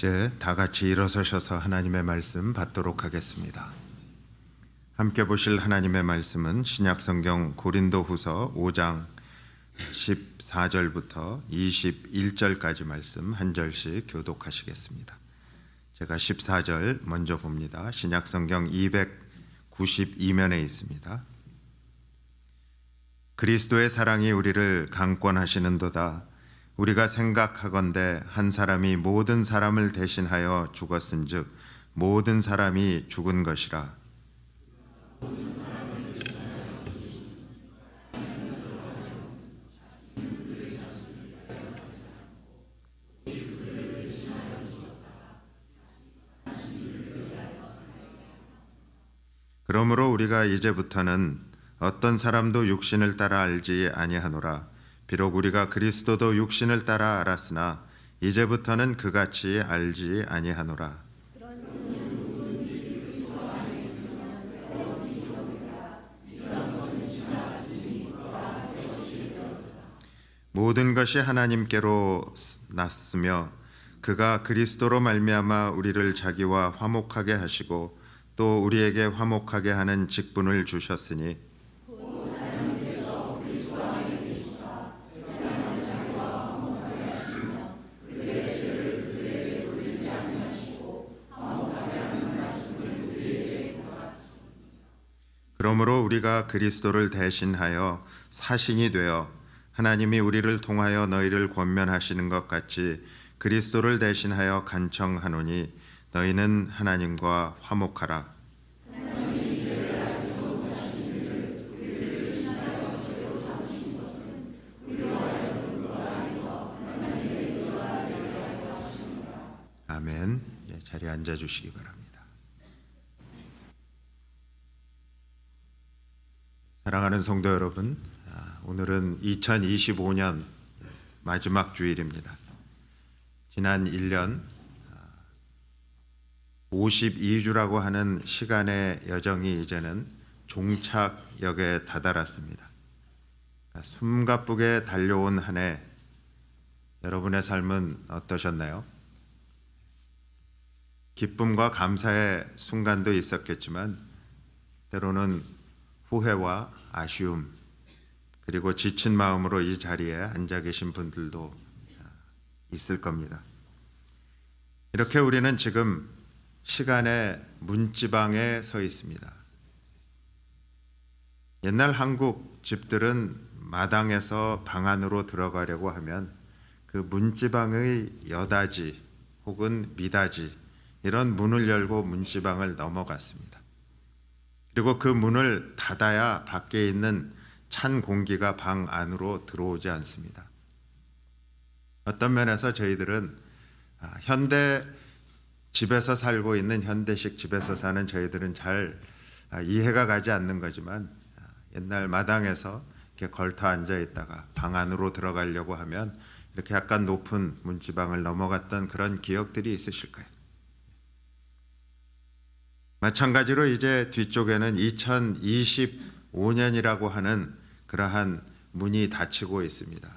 이제 다 같이 일어서셔서 하나님의 말씀 받도록 하겠습니다. 함께 보실 하나님의 말씀은 신약성경 고린도후서 5장 14절부터 21절까지 말씀 한 절씩 교독하시겠습니다. 제가 14절 먼저 봅니다. 신약성경 292면에 있습니다. 그리스도의 사랑이 우리를 강권하시는도다. 우리가 생각하건대 한 사람이 모든 사람을 대신하여 죽었은즉 모든 사람이 죽은 것이라. 그러므로 우리가 이제부터는 어떤 사람도 육신을 따라 알지 아니하노라. 비록 우리가 그리스도도 육신을 따라 알았으나 이제부터는 그같이 알지 아니하노라. 모든 것이 하나님께로 났으며 그가 그리스도로 말미암아 우리를 자기와 화목하게 하시고 또 우리에게 화목하게 하는 직분을 주셨으니 그러므로 우리가 그리스도를 대신하여 사신이 되어 하나님이 우리를 통하여 너희를 권면하시는 것 같이 그리스도를 대신하여 간청하노니 너희는 하나님과 화목하라. 아멘. 자리에 앉아주시기 바랍니다. 사랑하는 성도 여러분, 오늘은 2025년 마지막 주일입니다. 지난 1년 52주라고 하는 시간의 여정이 이제는 종착역에 다다랐습니다. 숨가쁘게 달려온 한 해, 여러분의 삶은 어떠셨나요? 기쁨과 감사의 순간도 있었겠지만 때로는 후회와 아쉬움, 그리고 지친 마음으로 이 자리에 앉아 계신 분들도 있을 겁니다. 이렇게 우리는 지금 시간의 문지방에 서 있습니다. 옛날 한국 집들은 마당에서 방 안으로 들어가려고 하면 그 문지방의 여다지 혹은 미다지 이런 문을 열고 문지방을 넘어갔습니다. 그리고 그 문을 닫아야 밖에 있는 찬 공기가 방 안으로 들어오지 않습니다. 어떤 면에서 저희들은 현대 집에서 살고 있는 현대식 집에서 사는 저희들은 잘 이해가 가지 않는 거지만 옛날 마당에서 이렇게 걸터 앉아 있다가 방 안으로 들어가려고 하면 이렇게 약간 높은 문지방을 넘어갔던 그런 기억들이 있으실까요? 마찬가지로 이제 뒤쪽에는 2025년이라고 하는 그러한 문이 닫히고 있습니다.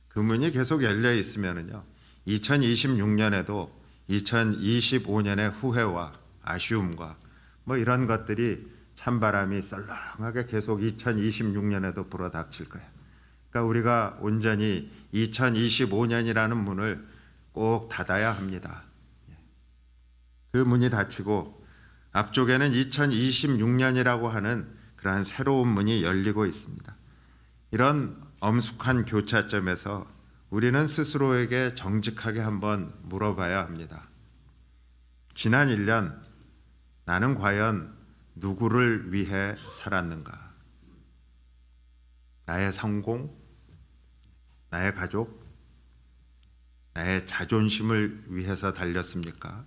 그 문이 계속 열려 있으면은요, 2026년에도 2025년의 후회와 아쉬움과 이런 것들이 찬바람이 썰렁하게 계속 2026년에도 불어닥칠 거예요. 그러니까 우리가 온전히 2025년이라는 문을 꼭 닫아야 합니다. 그 문이 닫히고 앞쪽에는 2026년이라고 하는 그러한 새로운 문이 열리고 있습니다. 이런 엄숙한 교차점에서 우리는 스스로에게 정직하게 한번 물어봐야 합니다. 지난 1년 나는 과연 누구를 위해 살았는가? 나의 성공, 나의 가족, 나의 자존심을 위해서 달렸습니까?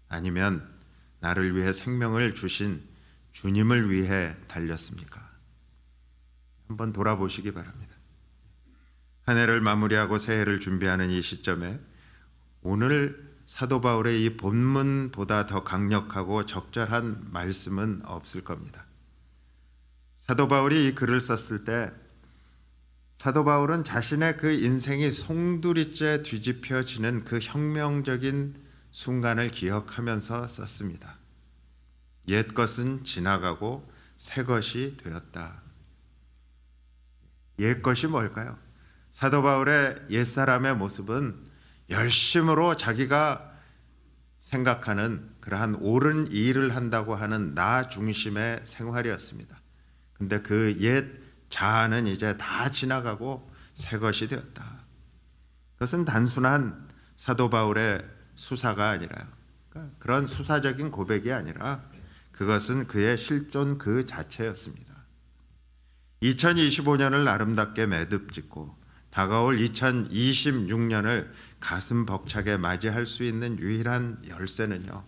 아니면 나를 위해 생명을 주신 주님을 위해 달렸습니까? 한번 돌아보시기 바랍니다. 한 해를 마무리하고 새해를 준비하는 이 시점에 오늘 사도 바울의 이 본문보다 더 강력하고 적절한 말씀은 없을 겁니다. 사도 바울이 이 글을 썼을 때 사도 바울은 자신의 그 인생이 송두리째 뒤집혀지는 그 혁명적인 순간을 기억하면서 썼습니다. 옛 것은 지나가고 새 것이 되었다. 옛 것이 뭘까요? 사도 바울의 옛사람의 모습은 열심으로 자기가 생각하는 그러한 옳은 일을 한다고 하는 나 중심의 생활이었습니다. 근데 그 옛 자아는 이제 다 지나가고 새 것이 되었다. 그것은 단순한 사도 바울의 수사가 아니라요. 그러니까 그런 수사적인 고백이 아니라 그것은 그의 실존 그 자체였습니다. 2025년을 아름답게 매듭짓고 다가올 2026년을 가슴 벅차게 맞이할 수 있는 유일한 열쇠는요,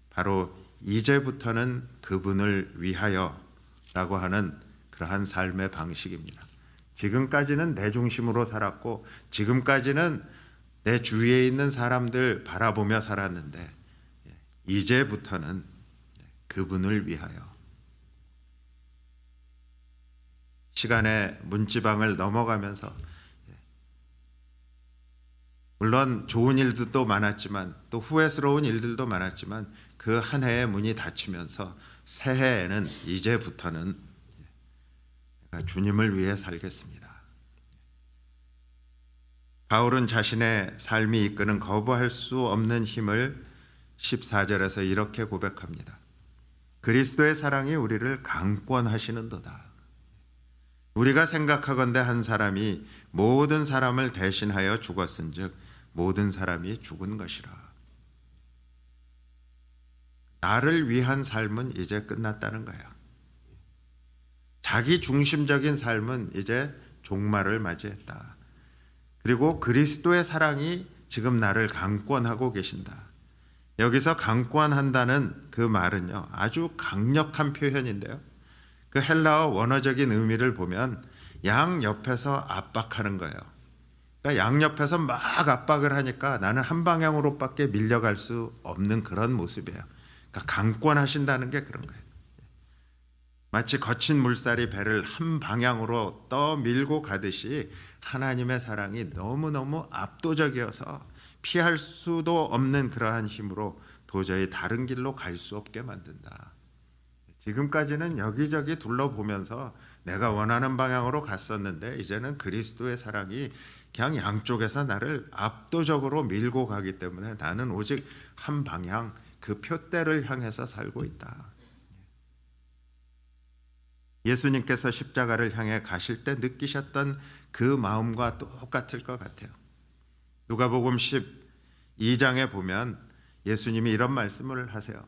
바로 이제부터는 그분을 위하여라고 하는 그러한 삶의 방식입니다. 지금까지는 내 중심으로 살았고 지금까지는 내 주위에 있는 사람들 바라보며 살았는데 이제부터는 그분을 위하여. 시간의 문지방을 넘어가면서 물론 좋은 일들도 많았지만 또 후회스러운 일들도 많았지만 그 한 해의 문이 닫히면서 새해에는 이제부터는 내가 주님을 위해 살겠습니다. 바울은 자신의 삶이 이끄는 거부할 수 없는 힘을 14절에서 이렇게 고백합니다. 그리스도의 사랑이 우리를 강권하시는도다. 우리가 생각하건대 한 사람이 모든 사람을 대신하여 죽었은즉 모든 사람이 죽은 것이라. 나를 위한 삶은 이제 끝났다는 거예요. 자기 중심적인 삶은 이제 종말을 맞이했다. 그리고 그리스도의 사랑이 지금 나를 강권하고 계신다. 여기서 강권한다는 그 말은요, 아주 강력한 표현인데요. 그 헬라어 원어적인 의미를 보면 양 옆에서 압박하는 거예요. 그러니까 양 옆에서 막 압박을 하니까 나는 한 방향으로밖에 밀려갈 수 없는 그런 모습이에요. 그러니까 강권하신다는 게 그런 거예요. 마치 거친 물살이 배를 한 방향으로 떠밀고 가듯이 하나님의 사랑이 너무너무 압도적이어서 피할 수도 없는 그러한 힘으로 도저히 다른 길로 갈 수 없게 만든다. 지금까지는 여기저기 둘러보면서 내가 원하는 방향으로 갔었는데 이제는 그리스도의 사랑이 그냥 양쪽에서 나를 압도적으로 밀고 가기 때문에 나는 오직 한 방향, 그 표대를 향해서 살고 있다. 예수님께서 십자가를 향해 가실 때 느끼셨던 그 마음과 똑같을 것 같아요. 누가복음 12장에 보면 예수님이 이런 말씀을 하세요.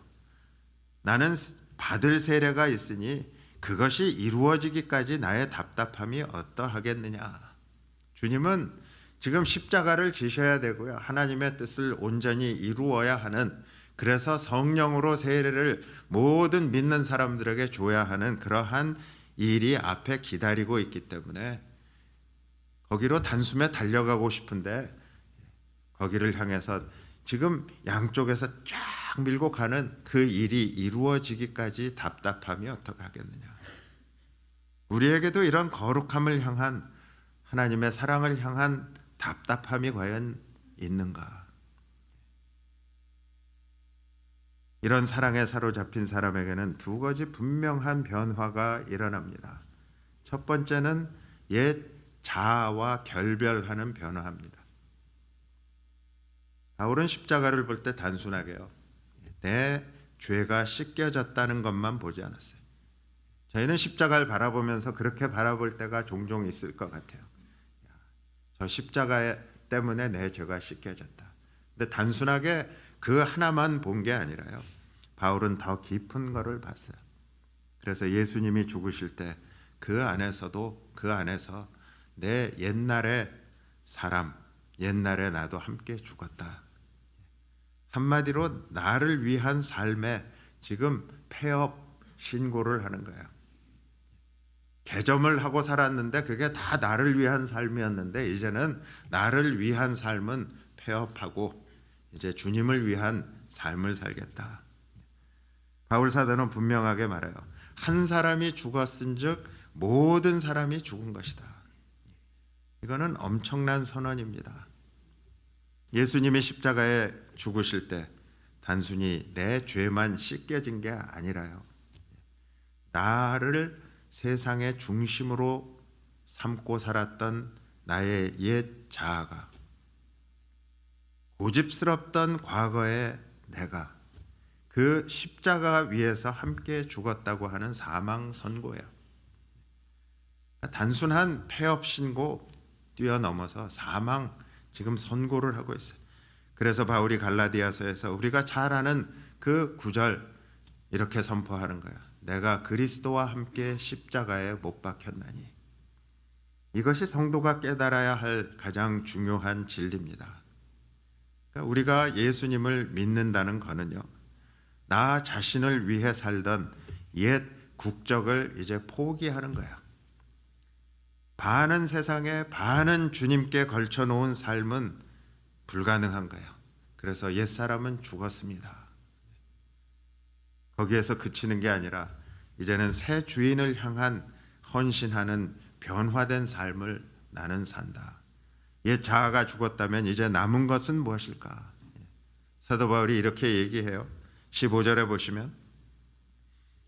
나는 받을 세례가 있으니 그것이 이루어지기까지 나의 답답함이 어떠하겠느냐. 주님은 지금 십자가를 지셔야 되고요. 하나님의 뜻을 온전히 이루어야 하는, 그래서 성령으로 세례를 모든 믿는 사람들에게 줘야 하는 그러한 일이 앞에 기다리고 있기 때문에 거기로 단숨에 달려가고 싶은데 거기를 향해서 지금 양쪽에서 쫙 밀고 가는 그 일이 이루어지기까지 답답함이 어떡하겠느냐. 우리에게도 이런 거룩함을 향한, 하나님의 사랑을 향한 답답함이 과연 있는가? 이런 사랑에 사로잡힌 사람에게는 두 가지 분명한 변화가 일어납니다. 첫 번째는 옛 자아와 결별하는 변화입니다. 바울은 십자가를 볼 때 단순하게요, 내 죄가 씻겨졌다는 것만 보지 않았어요. 저희는 십자가를 바라보면서 그렇게 바라볼 때가 종종 있을 것 같아요. 저 십자가 때문에 내 죄가 씻겨졌다. 근데 단순하게 그 하나만 본 게 아니라요, 바울은 더 깊은 거를 봤어요. 그래서 예수님이 죽으실 때 그 안에서 내 옛날의 사람, 옛날에 나도 함께 죽었다. 한마디로 나를 위한 삶에 지금 폐업 신고를 하는 거예요. 개점을 하고 살았는데 그게 다 나를 위한 삶이었는데 이제는 나를 위한 삶은 폐업하고 이제 주님을 위한 삶을 살겠다. 바울 사도는 분명하게 말해요. 한 사람이 죽었은즉 모든 사람이 죽은 것이다. 이거는 엄청난 선언입니다. 예수님이 십자가에 죽으실 때 단순히 내 죄만 씻겨진 게 아니라요. 나를 세상의 중심으로 삼고 살았던 나의 옛 자아가, 고집스럽던 과거의 내가 그 십자가 위에서 함께 죽었다고 하는 사망 선고예요. 단순한 폐업 신고 뛰어넘어서 사망 지금 선고를 하고 있어요. 그래서 바울이 갈라디아서에서 우리가 잘 아는 그 구절 이렇게 선포하는 거야. 내가 그리스도와 함께 십자가에 못 박혔나니. 이것이 성도가 깨달아야 할 가장 중요한 진리입니다. 그러니까 우리가 예수님을 믿는다는 거는요, 나 자신을 위해 살던 옛 국적을 이제 포기하는 거야. 반은 세상에 반은 주님께 걸쳐놓은 삶은 불가능한 거예요. 그래서 옛사람은 죽었습니다. 거기에서 그치는 게 아니라 이제는 새 주인을 향한 헌신하는 변화된 삶을 나는 산다. 옛 자아가 죽었다면 이제 남은 것은 무엇일까? 사도 바울이 이렇게 얘기해요. 15절에 보시면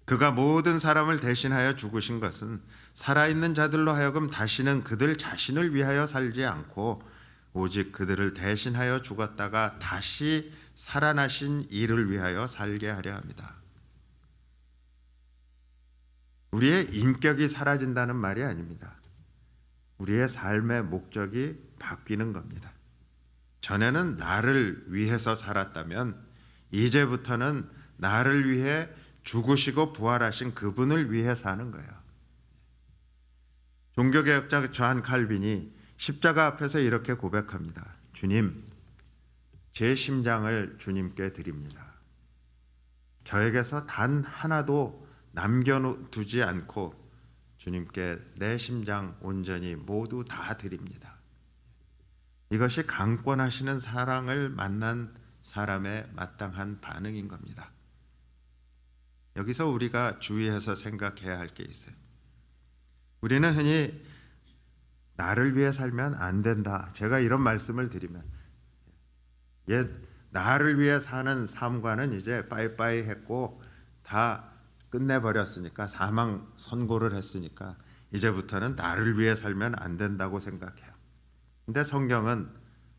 그가 모든 사람을 대신하여 죽으신 것은 살아있는 자들로 하여금 다시는 그들 자신을 위하여 살지 않고 오직 그들을 대신하여 죽었다가 다시 살아나신 이를 위하여 살게 하려 합니다. 우리의 인격이 사라진다는 말이 아닙니다. 우리의 삶의 목적이 바뀌는 겁니다. 전에는 나를 위해서 살았다면 이제부터는 나를 위해 죽으시고 부활하신 그분을 위해 사는 거예요. 종교개혁자 존 칼빈이 십자가 앞에서 이렇게 고백합니다. 주님, 제 심장을 주님께 드립니다. 저에게서 단 하나도 남겨두지 않고 주님께 내 심장 온전히 모두 다 드립니다. 이것이 강권하시는 사랑을 만난 사람의 마땅한 반응인 겁니다. 여기서 우리가 주의해서 생각해야 할 게 있어요. 우리는 흔히 나를 위해 살면 안 된다. 제가 이런 말씀을 드리면 나를 위해 사는 삶과는 이제 빠이빠이 했고 다 끝내버렸으니까, 사망 선고를 했으니까 이제부터는 나를 위해 살면 안 된다고 생각해요. 근데 성경은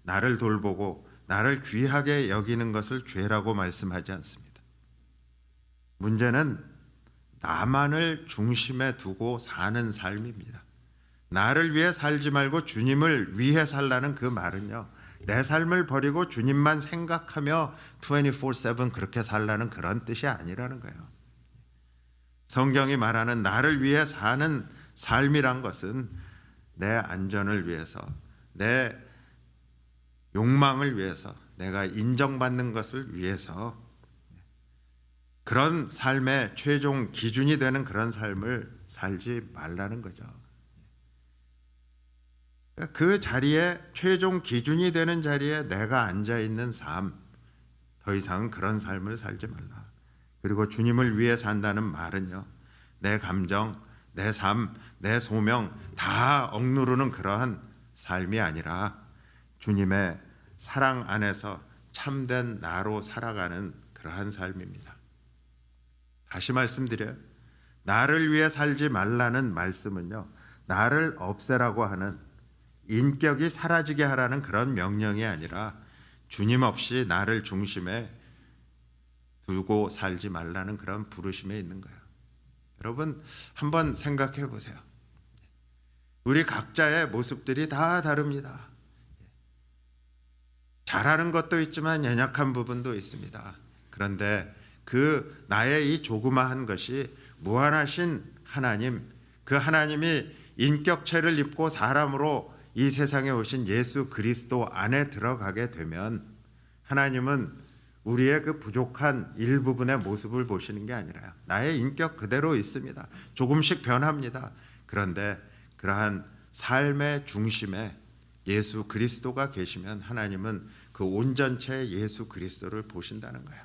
나를 돌보고 나를 귀하게 여기는 것을 죄라고 말씀하지 않습니다. 문제는 나만을 중심에 두고 사는 삶입니다. 나를 위해 살지 말고 주님을 위해 살라는 그 말은요, 내 삶을 버리고 주님만 생각하며 24/7 그렇게 살라는 그런 뜻이 아니라는 거예요. 성경이 말하는 나를 위해 사는 삶이란 것은 내 안전을 위해서, 내 욕망을 위해서, 내가 인정받는 것을 위해서 그런 삶의 최종 기준이 되는 그런 삶을 살지 말라는 거죠. 그 자리에, 최종 기준이 되는 자리에 내가 앉아있는 삶, 더 이상은 그런 삶을 살지 말라. 그리고 주님을 위해 산다는 말은요, 내 감정, 내 삶, 내 소명 다 억누르는 그러한 삶이 아니라 주님의 사랑 안에서 참된 나로 살아가는 그러한 삶입니다. 다시 말씀드려요. 나를 위해 살지 말라는 말씀은요, 나를 없애라고 하는, 인격이 사라지게 하라는 그런 명령이 아니라 주님 없이 나를 중심에 두고 살지 말라는 그런 부르심에 있는 거예요. 여러분 한번 생각해 보세요. 우리 각자의 모습들이 다 다릅니다. 잘하는 것도 있지만 연약한 부분도 있습니다. 그런데 그 나의 이 조그마한 것이 무한하신 하나님, 그 하나님이 인격체를 입고 사람으로 이 세상에 오신 예수 그리스도 안에 들어가게 되면 하나님은 우리의 그 부족한 일부분의 모습을 보시는 게 아니라요, 나의 인격 그대로 있습니다. 조금씩 변합니다. 그런데 그러한 삶의 중심에 예수 그리스도가 계시면 하나님은 그 온전체 예수 그리스도를 보신다는 거예요.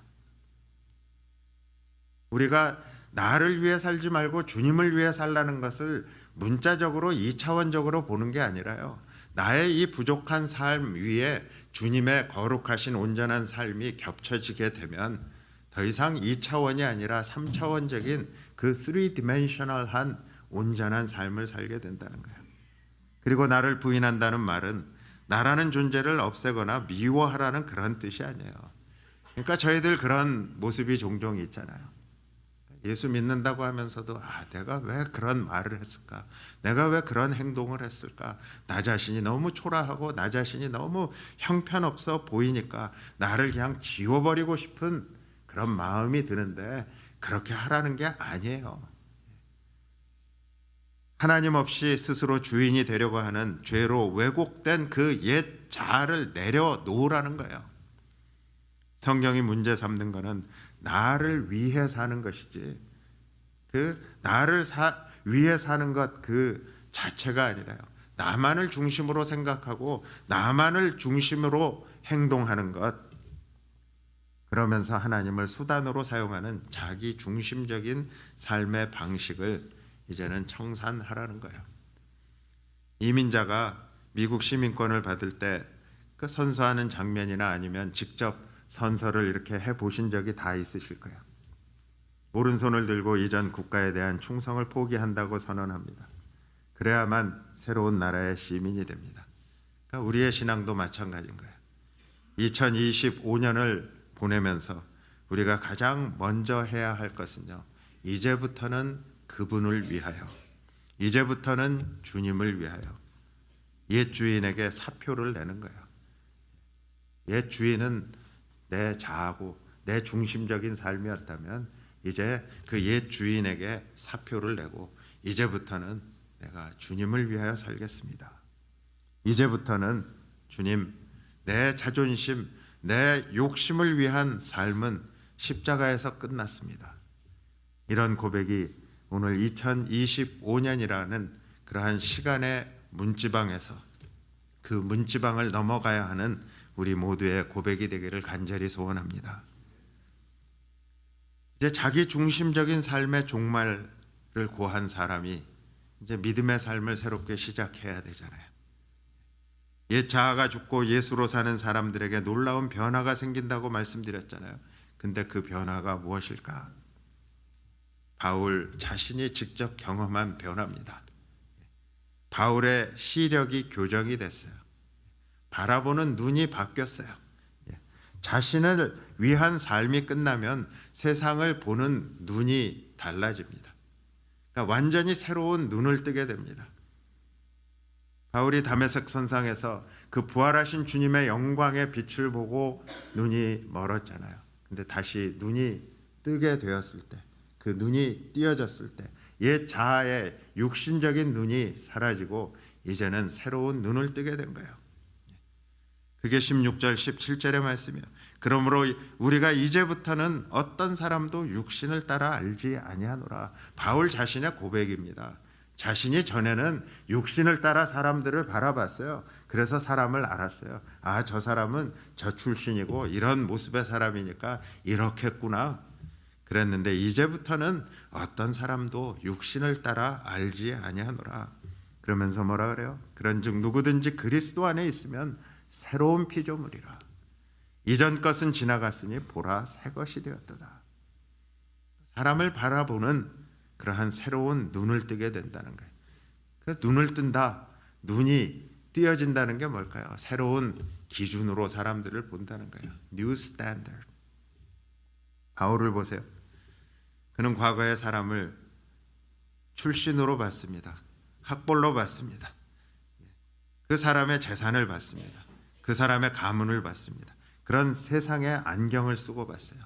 우리가 나를 위해 살지 말고 주님을 위해 살라는 것을 문자적으로 2차원적으로 보는 게 아니라요, 나의 이 부족한 삶 위에 주님의 거룩하신 온전한 삶이 겹쳐지게 되면 더 이상 2차원이 아니라 3차원적인 그 3디멘셔널한 온전한 삶을 살게 된다는 거예요. 그리고 나를 부인한다는 말은 나라는 존재를 없애거나 미워하라는 그런 뜻이 아니에요. 그러니까 저희들 그런 모습이 종종 있잖아요. 예수 믿는다고 하면서도 내가 왜 그런 말을 했을까? 내가 왜 그런 행동을 했을까? 나 자신이 너무 초라하고 나 자신이 너무 형편없어 보이니까 나를 그냥 지워버리고 싶은 그런 마음이 드는데 그렇게 하라는 게 아니에요. 하나님 없이 스스로 주인이 되려고 하는 죄로 왜곡된 그 옛 자아를 내려놓으라는 거예요. 성경이 문제 삼는 것은 나를 위해 사는 것이지 그 나를 위해 사는 것 그 자체가 아니라요. 나만을 중심으로 생각하고 나만을 중심으로 행동하는 것, 그러면서 하나님을 수단으로 사용하는 자기 중심적인 삶의 방식을 이제는 청산하라는 거예요. 이민자가 미국 시민권을 받을 때 그 선서하는 장면이나 아니면 직접 선서를 이렇게 해보신 적이 다 있으실 거예요. 오른손을 들고 이전 국가에 대한 충성을 포기한다고 선언합니다. 그래야만 새로운 나라의 시민이 됩니다. 그러니까 우리의 신앙도 마찬가지인 거예요. 2025년을 보내면서 우리가 가장 먼저 해야 할 것은요, 이제부터는 그분을 위하여, 이제부터는 주님을 위하여 옛 주인에게 사표를 내는 거예요. 옛 주인은 내 자아고 내 중심적인 삶이었다면 이제 그 옛 주인에게 사표를 내고 이제부터는 내가 주님을 위하여 살겠습니다. 이제부터는 주님, 내 자존심, 내 욕심을 위한 삶은 십자가에서 끝났습니다. 이런 고백이 오늘 2025년이라는 그러한 시간의 문지방에서 그 문지방을 넘어가야 하는 우리 모두의 고백이 되기를 간절히 소원합니다. 이제 자기 중심적인 삶의 종말을 고한 사람이 이제 믿음의 삶을 새롭게 시작해야 되잖아요. 옛 자아가 죽고 예수로 사는 사람들에게 놀라운 변화가 생긴다고 말씀드렸잖아요. 근데 그 변화가 무엇일까? 바울 자신이 직접 경험한 변화입니다. 바울의 시력이 교정이 됐어요. 바라보는 눈이 바뀌었어요. 자신을 위한 삶이 끝나면 세상을 보는 눈이 달라집니다. 그러니까 완전히 새로운 눈을 뜨게 됩니다. 바울이 다메섹 선상에서 그 부활하신 주님의 영광의 빛을 보고 눈이 멀었잖아요. 근데 다시 눈이 뜨게 되었을 때, 그 눈이 띄어졌을 때 옛 자아의 육신적인 눈이 사라지고 이제는 새로운 눈을 뜨게 된 거예요. 그게 16절 17절의 말씀이에요. 그러므로 우리가 이제부터는 어떤 사람도 육신을 따라 알지 아니하노라. 바울 자신의 고백입니다. 자신이 전에는 육신을 따라 사람들을 바라봤어요. 그래서 사람을 알았어요. 저 사람은 저 출신이고 이런 모습의 사람이니까 이렇겠구나 그랬는데 이제부터는 어떤 사람도 육신을 따라 알지 아니하노라. 그러면서 뭐라 그래요? 그런즉 누구든지 그리스도 안에 있으면 새로운 피조물이라. 이전 것은 지나갔으니 보라 새 것이 되었도다. 사람을 바라보는 그러한 새로운 눈을 뜨게 된다는 거예요. 그 눈을 뜬다, 눈이 띄어진다는 게 뭘까요? 새로운 기준으로 사람들을 본다는 거예요. New standard. 바울을 보세요. 그는 과거의 사람을 출신으로 봤습니다. 학벌로 봤습니다. 그 사람의 재산을 봤습니다. 그 사람의 가문을 봤습니다. 그런 세상의 안경을 쓰고 봤어요.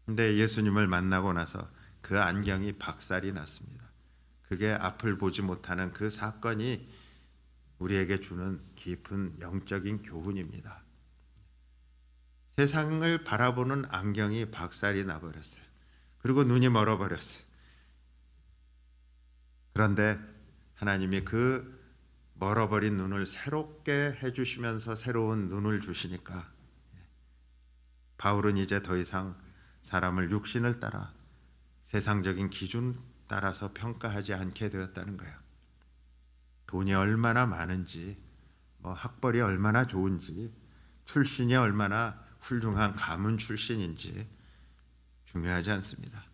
근데 예수님을 만나고 나서 그 안경이 박살이 났습니다. 그게 앞을 보지 못하는 그 사건이 우리에게 주는 깊은 영적인 교훈입니다. 세상을 바라보는 안경이 박살이 나버렸어요. 그리고 눈이 멀어버렸어요. 그런데 하나님이 그 멀어버린 눈을 새롭게 해주시면서 새로운 눈을 주시니까 바울은 이제 더 이상 사람을 육신을 따라 세상적인 기준 따라서 평가하지 않게 되었다는 거예요. 돈이 얼마나 많은지, 학벌이 얼마나 좋은지, 출신이 얼마나 훌륭한 가문 출신인지 중요하지 않습니다.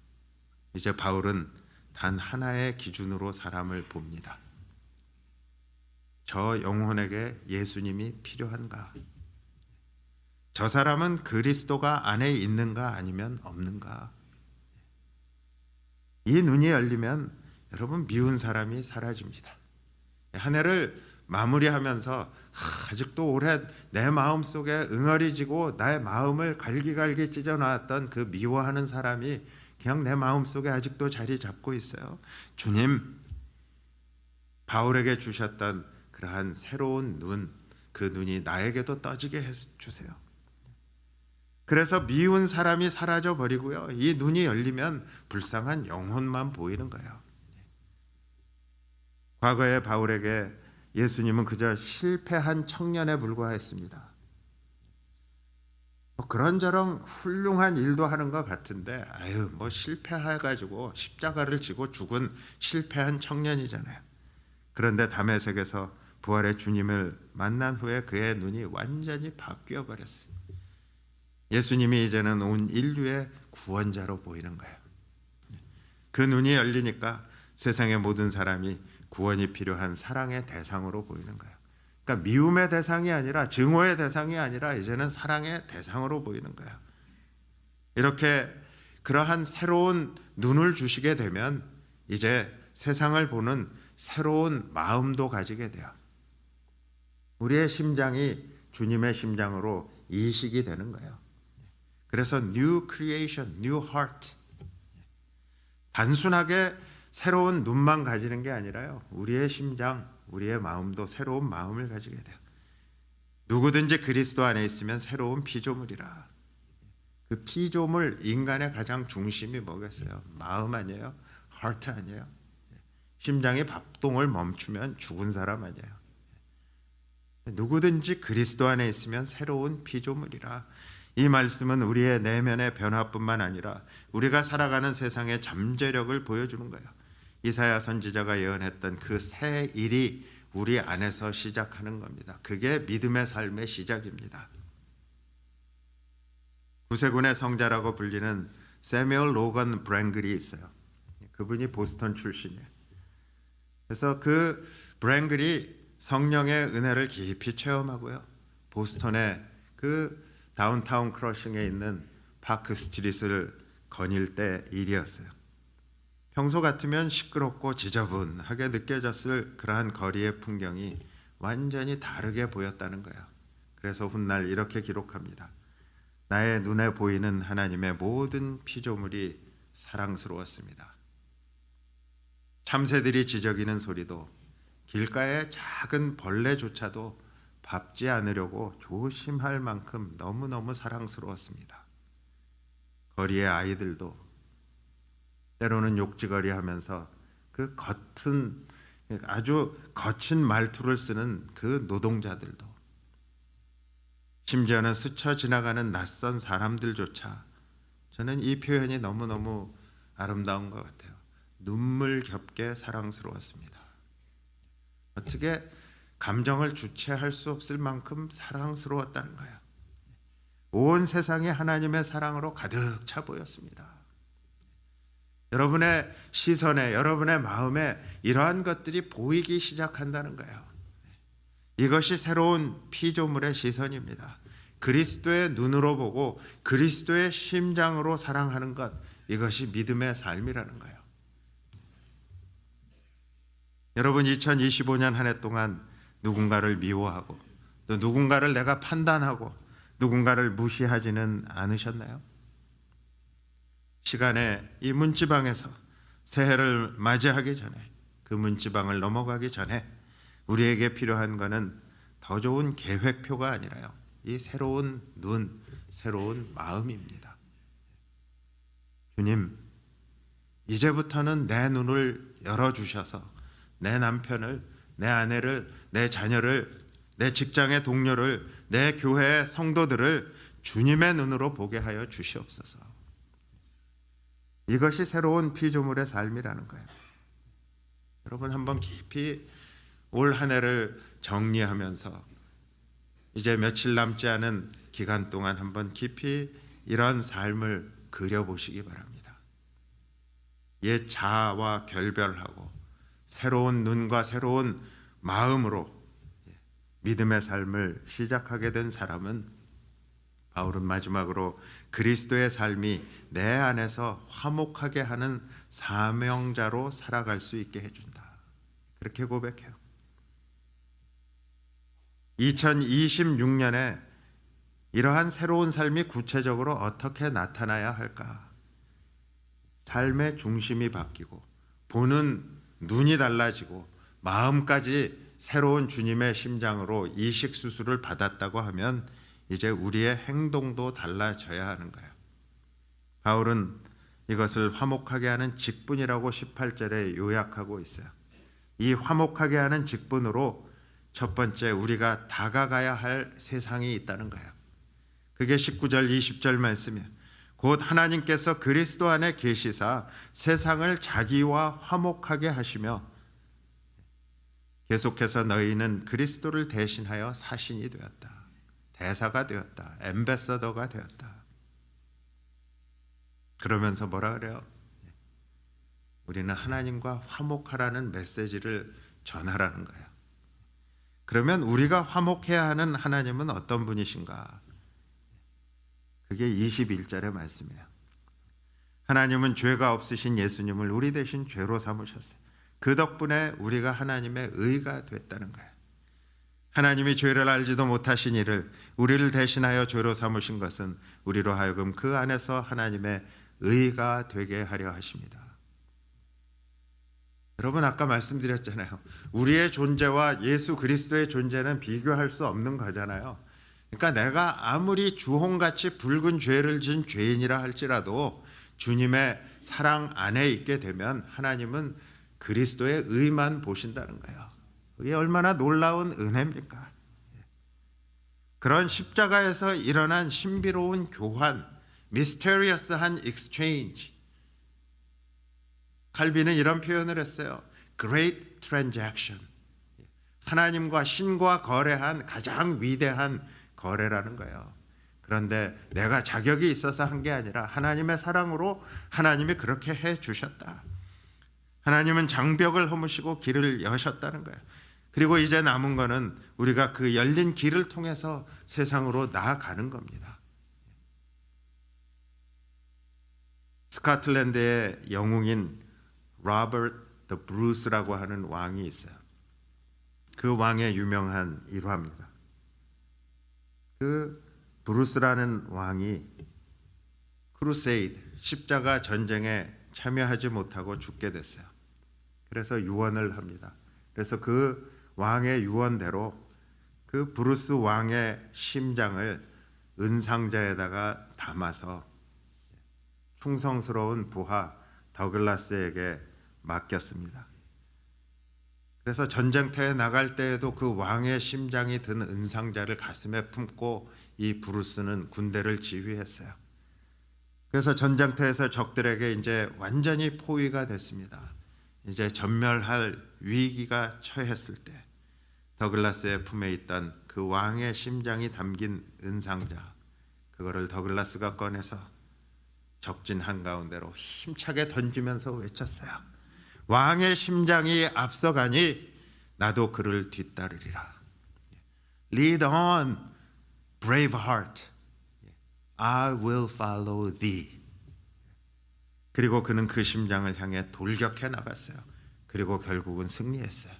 이제 바울은 단 하나의 기준으로 사람을 봅니다. 저 영혼에게 예수님이 필요한가? 저 사람은 그리스도가 안에 있는가 아니면 없는가? 이 눈이 열리면 여러분 미운 사람이 사라집니다. 한 해를 마무리하면서 아직도 올해 내 마음속에 응어리지고 나의 마음을 갈기갈기 찢어놨던 그 미워하는 사람이 그냥 내 마음속에 아직도 자리 잡고 있어요. 주님, 바울에게 주셨던 그러한 새로운 눈, 그 눈이 나에게도 떠지게 해주세요. 그래서 미운 사람이 사라져 버리고요. 이 눈이 열리면 불쌍한 영혼만 보이는 거예요. 과거에 바울에게 예수님은 그저 실패한 청년에 불과했습니다. 그런저런 훌륭한 일도 하는 것 같은데 실패해가지고 십자가를 지고 죽은 실패한 청년이잖아요. 그런데 다메섹에서 부활의 주님을 만난 후에 그의 눈이 완전히 바뀌어 버렸어요. 예수님이 이제는 온 인류의 구원자로 보이는 거예요. 그 눈이 열리니까 세상의 모든 사람이 구원이 필요한 사랑의 대상으로 보이는 거예요. 그러니까 미움의 대상이 아니라 증오의 대상이 아니라 이제는 사랑의 대상으로 보이는 거예요. 이렇게 그러한 새로운 눈을 주시게 되면 이제 세상을 보는 새로운 마음도 가지게 돼요. 우리의 심장이 주님의 심장으로 이식이 되는 거예요. 그래서 new creation, new heart. 단순하게 새로운 눈만 가지는 게 아니라요. 우리의 심장, 우리의 마음도 새로운 마음을 가지게 돼요. 누구든지 그리스도 안에 있으면 새로운 피조물이라. 그 피조물 인간의 가장 중심이 뭐겠어요? 마음 아니에요? heart 아니에요? 심장이 박동을 멈추면 죽은 사람 아니에요? 누구든지 그리스도 안에 있으면 새로운 피조물이라. 이 말씀은 우리의 내면의 변화뿐만 아니라 우리가 살아가는 세상의 잠재력을 보여주는 거예요. 이사야 선지자가 예언했던 그 새 일이 우리 안에서 시작하는 겁니다. 그게 믿음의 삶의 시작입니다. 구세군의 성자라고 불리는 세뮤얼 로건 브랭글이 있어요. 그분이 보스턴 출신이에요. 그래서 그 브랭글이 성령의 은혜를 깊이 체험하고요. 보스턴의 그 다운타운 크러싱에 있는 파크 스트릿을 거닐 때 일이었어요. 평소 같으면 시끄럽고 지저분하게 느껴졌을 그러한 거리의 풍경이 완전히 다르게 보였다는 거예요. 그래서 훗날 이렇게 기록합니다. 나의 눈에 보이는 하나님의 모든 피조물이 사랑스러웠습니다. 참새들이 지저귀는 소리도 길가의 작은 벌레조차도 밟지 않으려고 조심할 만큼 너무너무 사랑스러웠습니다. 거리의 아이들도 때로는 욕지거리 하면서 그 아주 거친 말투를 쓰는 그 노동자들도, 심지어는 스쳐 지나가는 낯선 사람들조차 저는 이 표현이 너무너무 아름다운 것 같아요. 눈물겹게 사랑스러웠습니다. 어떻게 감정을 주체할 수 없을 만큼 사랑스러웠다는 거예요. 온 세상이 하나님의 사랑으로 가득 차 보였습니다. 여러분의 시선에, 여러분의 마음에 이러한 것들이 보이기 시작한다는 거예요. 이것이 새로운 피조물의 시선입니다. 그리스도의 눈으로 보고 그리스도의 심장으로 사랑하는 것, 이것이 믿음의 삶이라는 거예요. 여러분, 2025년 한 해 동안 누군가를 미워하고 또 누군가를 내가 판단하고 누군가를 무시하지는 않으셨나요? 시간의 이 문지방에서 새해를 맞이하기 전에, 그 문지방을 넘어가기 전에 우리에게 필요한 것은 더 좋은 계획표가 아니라요, 이 새로운 눈, 새로운 마음입니다. 주님, 이제부터는 내 눈을 열어주셔서 내 남편을, 내 아내를, 내 자녀를, 내 직장의 동료를, 내 교회의 성도들을 주님의 눈으로 보게 하여 주시옵소서. 이것이 새로운 피조물의 삶이라는 거예요. 여러분, 한번 깊이 올 한 해를 정리하면서 이제 며칠 남지 않은 기간 동안 한번 깊이 이런 삶을 그려보시기 바랍니다. 옛 자아와 결별하고 새로운 눈과 새로운 마음으로 믿음의 삶을 시작하게 된 사람은, 바울은 마지막으로 그리스도의 삶이 내 안에서 화목하게 하는 사명자로 살아갈 수 있게 해준다, 그렇게 고백해요. 2026년에 이러한 새로운 삶이 구체적으로 어떻게 나타나야 할까? 삶의 중심이 바뀌고 보는 눈이 달라지고 마음까지 새로운 주님의 심장으로 이식 수술을 받았다고 하면 이제 우리의 행동도 달라져야 하는 거예요. 바울은 이것을 화목하게 하는 직분이라고 18절에 요약하고 있어요. 이 화목하게 하는 직분으로 첫 번째, 우리가 다가가야 할 세상이 있다는 거예요. 그게 19절 20절 말씀이에요. 곧 하나님께서 그리스도 안에 계시사 세상을 자기와 화목하게 하시며, 계속해서 너희는 그리스도를 대신하여 사신이 되었다, 대사가 되었다, 앰베서더가 되었다. 그러면서 뭐라 그래요? 우리는 하나님과 화목하라는 메시지를 전하라는 거예요. 그러면 우리가 화목해야 하는 하나님은 어떤 분이신가? 그게 21절의 말씀이에요. 하나님은 죄가 없으신 예수님을 우리 대신 죄로 삼으셨어요. 그 덕분에 우리가 하나님의 의가 됐다는 거예요. 하나님이 죄를 알지도 못하신 이를 우리를 대신하여 죄로 삼으신 것은 우리로 하여금 그 안에서 하나님의 의가 되게 하려 하십니다. 여러분, 아까 말씀드렸잖아요. 우리의 존재와 예수 그리스도의 존재는 비교할 수 없는 거잖아요. 그러니까 내가 아무리 주홍같이 붉은 죄를 지은 죄인이라 할지라도 주님의 사랑 안에 있게 되면 하나님은 그리스도의 의만 보신다는 거예요. 이게 얼마나 놀라운 은혜입니까? 그런 십자가에서 일어난 신비로운 교환, 미스테리어스한 exchange. 칼빈은 이런 표현을 했어요. Great transaction. 하나님과 신과 거래한 가장 위대한 거래라는 거예요. 그런데 내가 자격이 있어서 한 게 아니라 하나님의 사랑으로 하나님이 그렇게 해 주셨다. 하나님은 장벽을 허무시고 길을 여셨다는 거예요. 그리고 이제 남은 거는 우리가 그 열린 길을 통해서 세상으로 나아가는 겁니다. 스코틀랜드의 영웅인 로버트 더 브루스라고 하는 왕이 있어요. 그 왕의 유명한 일화입니다. 그 브루스라는 왕이 크루세이드, 십자가 전쟁에 참여하지 못하고 죽게 됐어요. 그래서 유언을 합니다. 그래서 그 왕의 유언대로 그 브루스 왕의 심장을 은상자에다가 담아서 충성스러운 부하 더글라스에게 맡겼습니다. 그래서 전쟁터에 나갈 때에도 그 왕의 심장이 든 은상자를 가슴에 품고 이 브루스는 군대를 지휘했어요. 그래서 전쟁터에서 적들에게 이제 완전히 포위가 됐습니다. 이제 전멸할 위기가 처했을 때 더글라스의 품에 있던 그 왕의 심장이 담긴 은상자, 그거를 더글라스가 꺼내서 적진 한가운데로 힘차게 던지면서 외쳤어요. 왕의 심장이 앞서가니 나도 그를 뒤따르리라. Lead on, brave heart. I will follow thee. 그리고 그는 그 심장을 향해 돌격해 나갔어요. 그리고 결국은 승리했어요.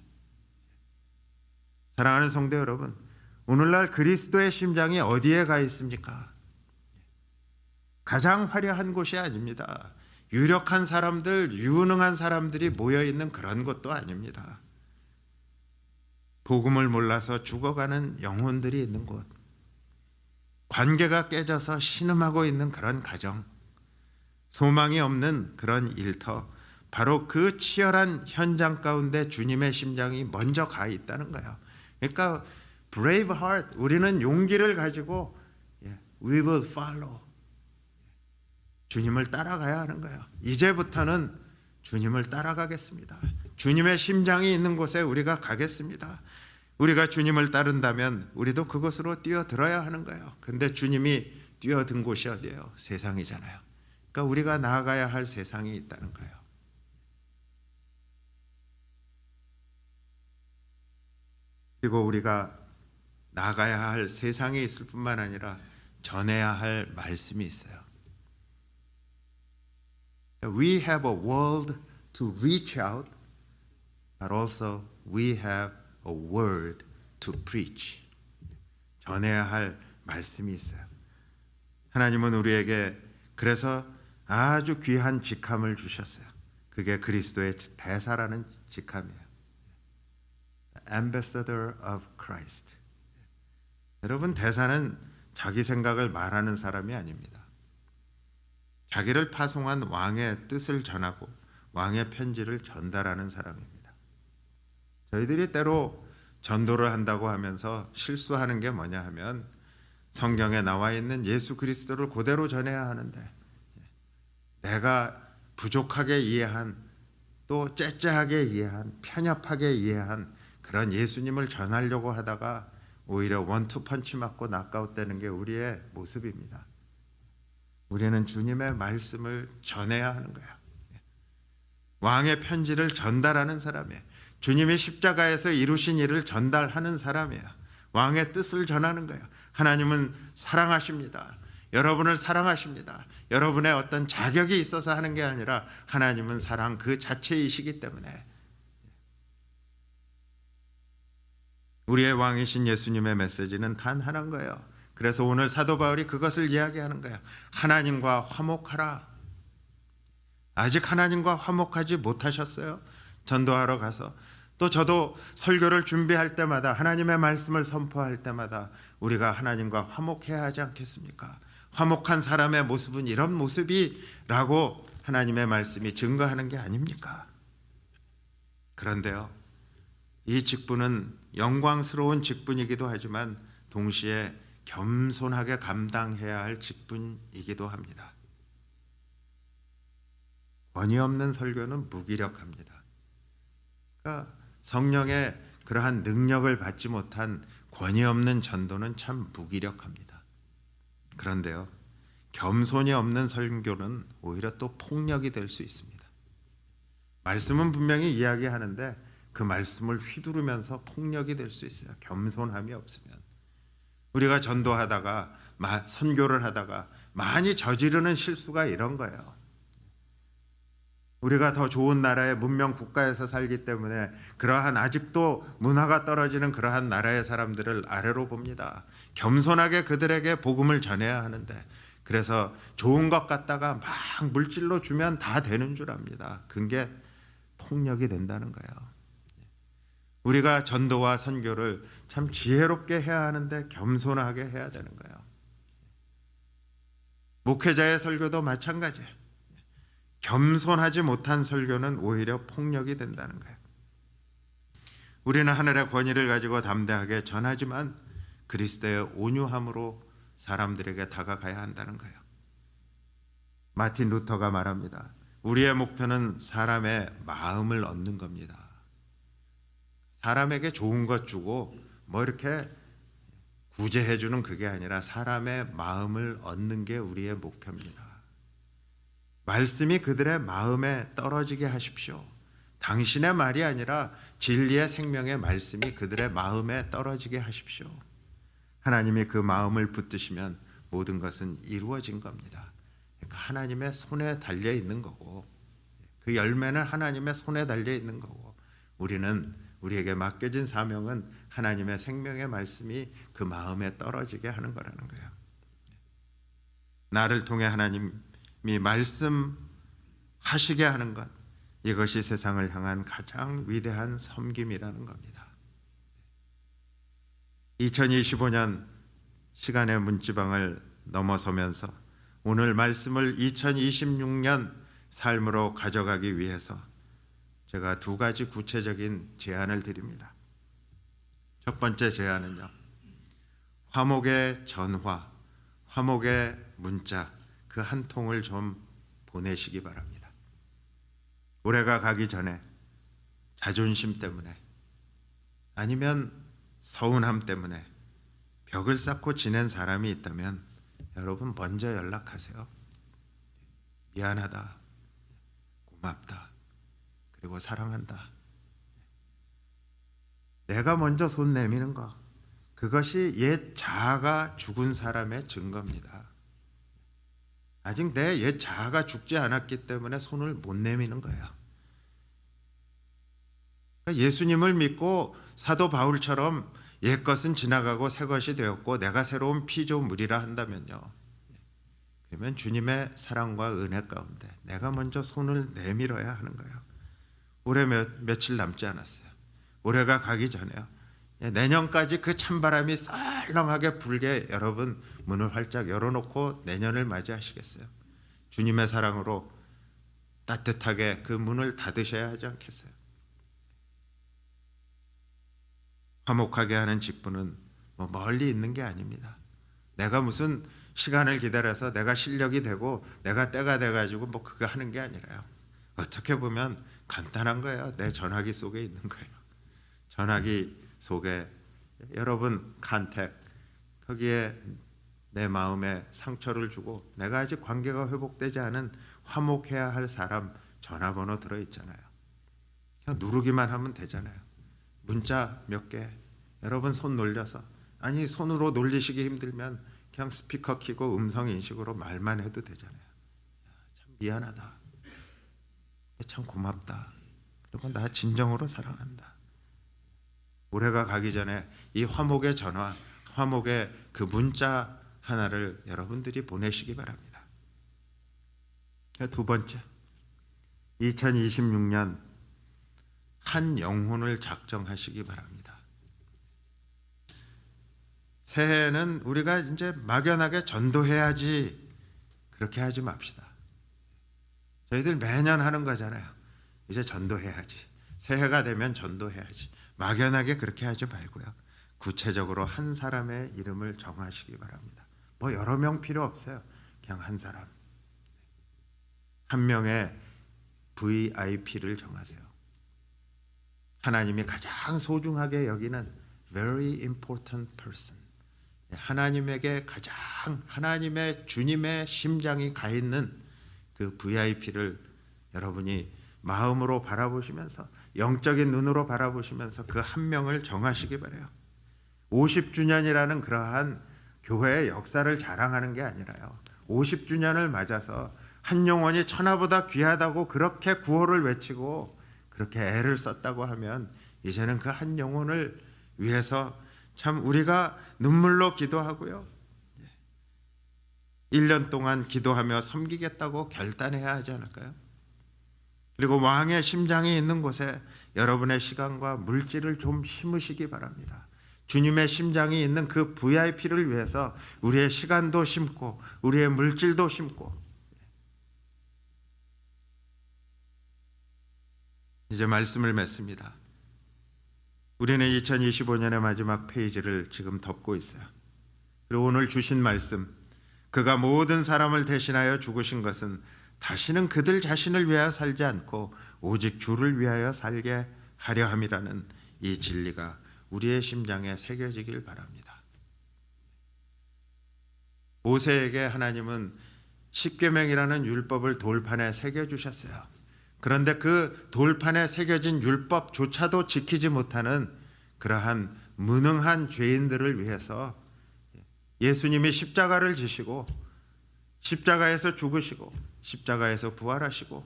사랑하는 성도 여러분, 오늘날 그리스도의 심장이 어디에 가 있습니까? 가장 화려한 곳이 아닙니다. 유력한 사람들, 유능한 사람들이 모여있는 그런 곳도 아닙니다. 복음을 몰라서 죽어가는 영혼들이 있는 곳, 관계가 깨져서 신음하고 있는 그런 가정, 소망이 없는 그런 일터, 바로 그 치열한 현장 가운데 주님의 심장이 먼저 가 있다는 거예요. 그러니까 brave heart, 우리는 용기를 가지고 we will follow, 주님을 따라가야 하는 거예요. 이제부터는 주님을 따라가겠습니다. 주님의 심장이 있는 곳에 우리가 가겠습니다. 우리가 주님을 따른다면 우리도 그곳으로 뛰어들어야 하는 거예요. 근데 주님이 뛰어든 곳이 어디예요? 세상이잖아요. 그러니까 우리가 나아가야 할 세상이 있다는 거예요. 그리고 우리가 나아가야 할 세상이 있을 뿐만 아니라 전해야 할 말씀이 있어요. We have a world to reach out, but also we have a word to preach. 전해야 할 말씀이 있어요. 하나님은 우리에게 그래서 아주 귀한 직함을 주셨어요. 그게 그리스도의 대사라는 직함이에요. Ambassador of Christ. 여러분, 대사는 자기 생각을 말하는 사람이 아닙니다. 자기를 파송한 왕의 뜻을 전하고 왕의 편지를 전달하는 사람입니다. 저희들이 때로 전도를 한다고 하면서 실수하는 게 뭐냐 하면 성경에 나와 있는 예수 그리스도를 그대로 전해야 하는데 내가 부족하게 이해한, 또 째째하게 이해한, 편협하게 이해한 그런 예수님을 전하려고 하다가 오히려 원투펀치 맞고 낙아웃되는 게 우리의 모습입니다. 우리는 주님의 말씀을 전해야 하는 거야. 왕의 편지를 전달하는 사람이에요. 주님이 십자가에서 이루신 일을 전달하는 사람이에요. 왕의 뜻을 전하는 거예요. 하나님은 사랑하십니다. 여러분을 사랑하십니다. 여러분의 어떤 자격이 있어서 하는 게 아니라 하나님은 사랑 그 자체이시기 때문에 우리의 왕이신 예수님의 메시지는 단 하나인 거예요. 그래서 오늘 사도 바울이 그것을 이야기하는 거예요. 하나님과 화목하라. 아직 하나님과 화목하지 못하셨어요? 전도하러 가서. 또 저도 설교를 준비할 때마다, 하나님의 말씀을 선포할 때마다 우리가 하나님과 화목해야 하지 않겠습니까? 화목한 사람의 모습은 이런 모습이라고 하나님의 말씀이 증거하는 게 아닙니까? 그런데요, 이 직분은 영광스러운 직분이기도 하지만 동시에 겸손하게 감당해야 할 직분이기도 합니다. 권위 없는 설교는 무기력합니다. 그러니까 성령의 그러한 능력을 받지 못한 권위 없는 전도는 참 무기력합니다. 그런데요, 겸손이 없는 설교는 오히려 또 폭력이 될 수 있습니다. 말씀은 분명히 이야기하는데 그 말씀을 휘두르면서 폭력이 될 수 있어요. 겸손함이 없으면. 우리가 전도하다가 선교를 하다가 많이 저지르는 실수가 이런 거예요. 우리가 더 좋은 나라의 문명 국가에서 살기 때문에 그러한 아직도 문화가 떨어지는 그러한 나라의 사람들을 아래로 봅니다. 겸손하게 그들에게 복음을 전해야 하는데 그래서 좋은 것 갖다가 막 물질로 주면 다 되는 줄 압니다. 그게 폭력이 된다는 거예요. 우리가 전도와 선교를 참 지혜롭게 해야 하는데 겸손하게 해야 되는 거예요. 목회자의 설교도 마찬가지예요. 겸손하지 못한 설교는 오히려 폭력이 된다는 거예요. 우리는 하늘의 권위를 가지고 담대하게 전하지만 그리스도의 온유함으로 사람들에게 다가가야 한다는 거예요. 마틴 루터가 말합니다. 우리의 목표는 사람의 마음을 얻는 겁니다. 사람에게 좋은 것 주고 뭐 이렇게 구제해 주는 그게 아니라 사람의 마음을 얻는 게 우리의 목표입니다. 말씀이 그들의 마음에 떨어지게 하십시오. 당신의 말이 아니라 진리의 생명의 말씀이 그들의 마음에 떨어지게 하십시오. 하나님이 그 마음을 붙드시면 모든 것은 이루어진 겁니다. 그러니까 하나님의 손에 달려 있는 거고 그 열매는 하나님의 손에 달려 있는 거고 우리에게 맡겨진 사명은 하나님의 생명의 말씀이 그 마음에 떨어지게 하는 거라는 거예요. 나를 통해 하나님이 말씀하시게 하는 것, 이것이 세상을 향한 가장 위대한 섬김이라는 겁니다. 2025년 시간의 문지방을 넘어서면서 오늘 말씀을 2026년 삶으로 가져가기 위해서 제가 두 가지 구체적인 제안을 드립니다. 첫 번째 제안은요, 화목의 전화, 화목의 문자 그 한 통을 좀 보내시기 바랍니다. 올해가 가기 전에 자존심 때문에 아니면 서운함 때문에 벽을 쌓고 지낸 사람이 있다면 여러분 먼저 연락하세요. 미안하다, 고맙다, 그리고 사랑한다. 내가 먼저 손 내미는 거, 그것이 옛 자아가 죽은 사람의 증거입니다. 아직 내 옛 자아가 죽지 않았기 때문에 손을 못 내미는 거예요. 예수님을 믿고 사도 바울처럼 옛 것은 지나가고 새 것이 되었고 내가 새로운 피조물이라 한다면요, 그러면 주님의 사랑과 은혜 가운데 내가 먼저 손을 내밀어야 하는 거예요. 올해 며칠 남지 않았어요. 올해가 가기 전에요, 내년까지 그 찬바람이 썰렁하게 불게 여러분 문을 활짝 열어놓고 내년을 맞이하시겠어요? 주님의 사랑으로 따뜻하게 그 문을 닫으셔야 하지 않겠어요? 화목하게 하는 직분은 멀리 있는 게 아닙니다. 내가 무슨 시간을 기다려서 내가 실력이 되고 내가 때가 돼가지고 그거 하는 게 아니라요, 어떻게 보면 간단한 거예요. 내 전화기 속에 있는 거예요. 전화기 속에 여러분 컨택, 거기에 내 마음에 상처를 주고 내가 아직 관계가 회복되지 않은 화목해야 할 사람 전화번호 들어있잖아요. 그냥 누르기만 하면 되잖아요. 문자 몇 개, 여러분 손 놀려서, 아니 손으로 놀리시기 힘들면 그냥 스피커 켜고 음성 인식으로 말만 해도 되잖아요. 참 미안하다, 참 고맙다, 그리고 나 진정으로 사랑한다. 올해가 가기 전에 이 화목의 전화, 화목의 그 문자 하나를 여러분들이 보내시기 바랍니다. 두 번째, 2026년 한 영혼을 작정하시기 바랍니다. 새해에는 우리가 이제 막연하게 전도해야지, 그렇게 하지 맙시다. 저희들 매년 하는 거잖아요. 이제 전도해야지, 새해가 되면 전도해야지. 막연하게 그렇게 하지 말고요, 구체적으로 한 사람의 이름을 정하시기 바랍니다. 여러 명 필요 없어요. 그냥 한 사람, 한 명의 VIP를 정하세요. 하나님이 가장 소중하게 여기는 very important person, 하나님에게 가장, 하나님의 주님의 심장이 가 있는 그 VIP를 여러분이 마음으로 바라보시면서, 영적인 눈으로 바라보시면서 그 한 명을 정하시기 바라요. 50주년이라는 그러한 교회의 역사를 자랑하는 게 아니라요, 50주년을 맞아서 한 영혼이 천하보다 귀하다고 그렇게 구호를 외치고 그렇게 애를 썼다고 하면 이제는 그 한 영혼을 위해서 참 우리가 눈물로 기도하고요, 1년 동안 기도하며 섬기겠다고 결단해야 하지 않을까요? 그리고 왕의 심장이 있는 곳에 여러분의 시간과 물질을 좀 심으시기 바랍니다. 주님의 심장이 있는 그 VIP를 위해서 우리의 시간도 심고 우리의 물질도 심고. 이제 말씀을 맺습니다. 우리는 2025년의 마지막 페이지를 지금 덮고 있어요. 그리고 오늘 주신 말씀, 그가 모든 사람을 대신하여 죽으신 것은 다시는 그들 자신을 위하여 살지 않고 오직 주를 위하여 살게 하려 함이라는 이 진리가 우리의 심장에 새겨지길 바랍니다. 모세에게 하나님은 십계명이라는 율법을 돌판에 새겨주셨어요. 그런데 그 돌판에 새겨진 율법조차도 지키지 못하는 그러한 무능한 죄인들을 위해서 예수님이 십자가를 지시고 십자가에서 죽으시고 십자가에서 부활하시고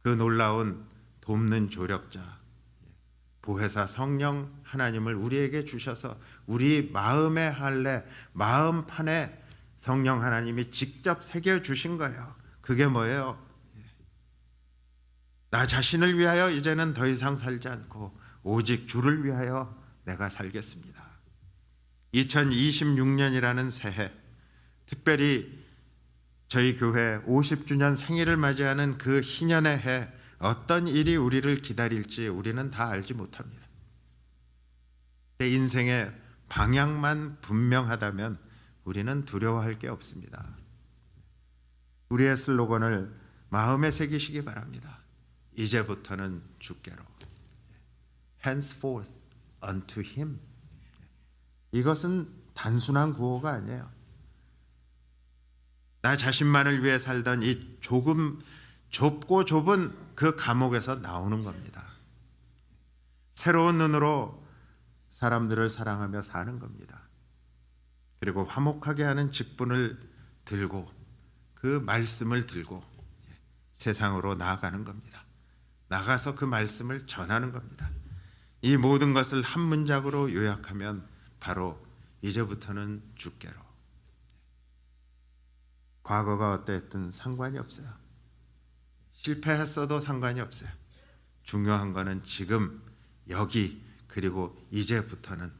그 놀라운 돕는 조력자 보혜사 성령 하나님을 우리에게 주셔서 우리 마음의 할례, 마음판에 성령 하나님이 직접 새겨주신 거예요. 그게 뭐예요? 나 자신을 위하여 이제는 더 이상 살지 않고 오직 주를 위하여 내가 살겠습니다. 2026년이라는 새해, 특별히 저희 교회 50주년 생일을 맞이하는 그 희년의 해, 어떤 일이 우리를 기다릴지 우리는 다 알지 못합니다. 내 인생의 방향만 분명하다면 우리는 두려워할 게 없습니다. 우리의 슬로건을 마음에 새기시기 바랍니다. 이제부터는 주께로. Henceforth unto him. 이것은 단순한 구호가 아니에요. 나 자신만을 위해 살던 이 조금 좁고 좁은 그 감옥에서 나오는 겁니다. 새로운 눈으로 사람들을 사랑하며 사는 겁니다. 그리고 화목하게 하는 직분을 들고 그 말씀을 들고 세상으로 나아가는 겁니다. 나가서 그 말씀을 전하는 겁니다. 이 모든 것을 한 문장으로 요약하면 바로 이제부터는 주께로. 과거가 어땠든 상관이 없어요. 실패했어도 상관이 없어요. 중요한 거는 지금 여기 그리고 이제부터는.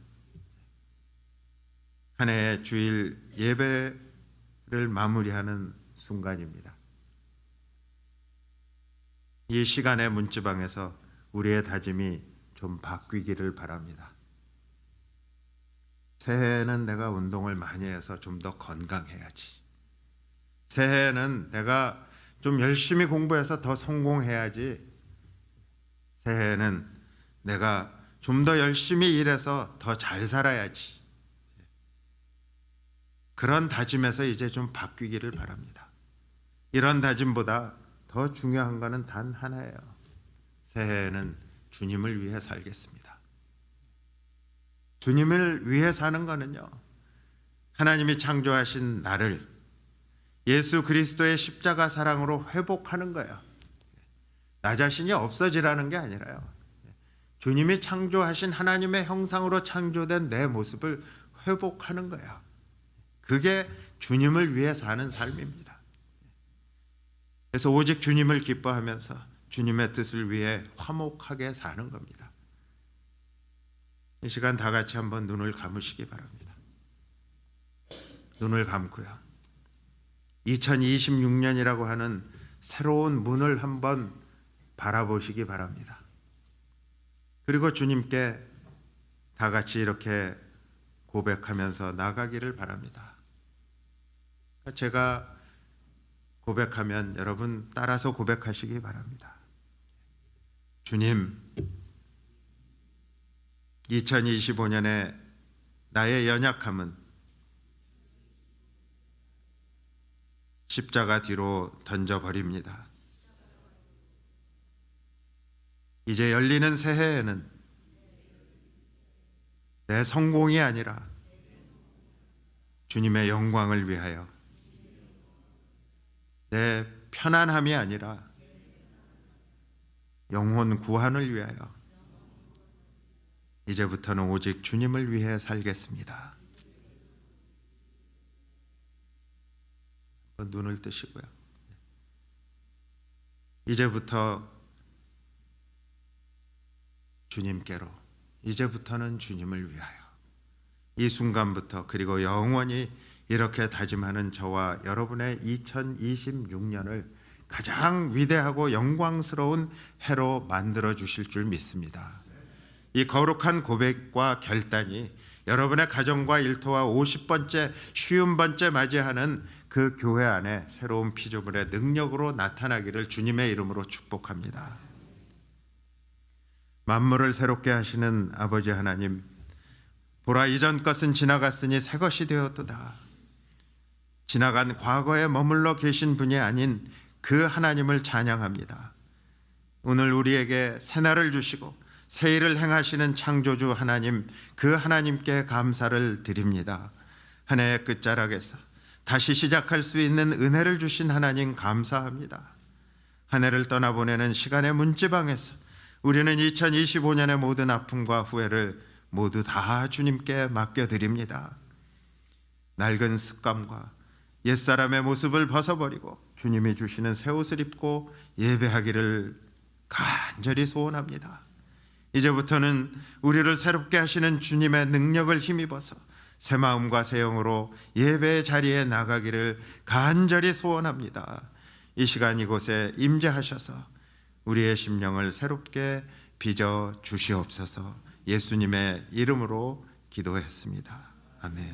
한 해의 주일 예배를 마무리하는 순간입니다. 이 시간의 문지방에서 우리의 다짐이 좀 바뀌기를 바랍니다. 새해에는 내가 운동을 많이 해서 좀 더 건강해야지. 새해에는 내가 좀 열심히 공부해서 더 성공해야지. 새해에는 내가 좀 더 열심히 일해서 더 잘 살아야지. 그런 다짐에서 이제 좀 바뀌기를 바랍니다. 이런 다짐보다 더 중요한 것은 단 하나예요. 새해에는 주님을 위해 살겠습니다. 주님을 위해 사는 것은요, 하나님이 창조하신 나를 예수 그리스도의 십자가 사랑으로 회복하는 거예요. 나 자신이 없어지라는 게 아니라요, 주님이 창조하신 하나님의 형상으로 창조된 내 모습을 회복하는 거예요. 그게 주님을 위해 사는 삶입니다. 그래서 오직 주님을 기뻐하면서 주님의 뜻을 위해 화목하게 사는 겁니다. 이 시간 다 같이 한번 눈을 감으시기 바랍니다. 눈을 감고요, 2026년이라고 하는 새로운 문을 한번 바라보시기 바랍니다. 그리고 주님께 다 같이 이렇게 고백하면서 나가기를 바랍니다. 제가 고백하면 여러분 따라서 고백하시기 바랍니다. 주님, 2025년에 나의 연약함은 십자가 뒤로 던져버립니다. 이제 열리는 새해에는 내 성공이 아니라 주님의 영광을 위하여, 내 편안함이 아니라 영혼 구원을 위하여 이제부터는 오직 주님을 위해 살겠습니다. 눈을 뜨시고요, 이제부터 주님께로, 이제부터는 주님을 위하여, 이 순간부터 그리고 영원히 이렇게 다짐하는 저와 여러분의 2026년을 가장 위대하고 영광스러운 해로 만들어 주실 줄 믿습니다. 이 거룩한 고백과 결단이 여러분의 가정과 일터와 50번째, 50번째 맞이하는 그 교회 안에 새로운 피조물의 능력으로 나타나기를 주님의 이름으로 축복합니다. 만물을 새롭게 하시는 아버지 하나님, 보라, 이전 것은 지나갔으니 새 것이 되었도다. 지나간 과거에 머물러 계신 분이 아닌 그 하나님을 찬양합니다. 오늘 우리에게 새날을 주시고 새 일을 행하시는 창조주 하나님, 그 하나님께 감사를 드립니다. 한 해의 끝자락에서 다시 시작할 수 있는 은혜를 주신 하나님 감사합니다. 한 해를 떠나보내는 시간의 문지방에서 우리는 2025년의 모든 아픔과 후회를 모두 다 주님께 맡겨드립니다. 낡은 습관과 옛사람의 모습을 벗어버리고 주님이 주시는 새 옷을 입고 예배하기를 간절히 소원합니다. 이제부터는 우리를 새롭게 하시는 주님의 능력을 힘입어서 새 마음과 새 영으로 예배의 자리에 나가기를 간절히 소원합니다. 이 시간 이곳에 임재하셔서 우리의 심령을 새롭게 빚어 주시옵소서. 예수님의 이름으로 기도했습니다. 아멘.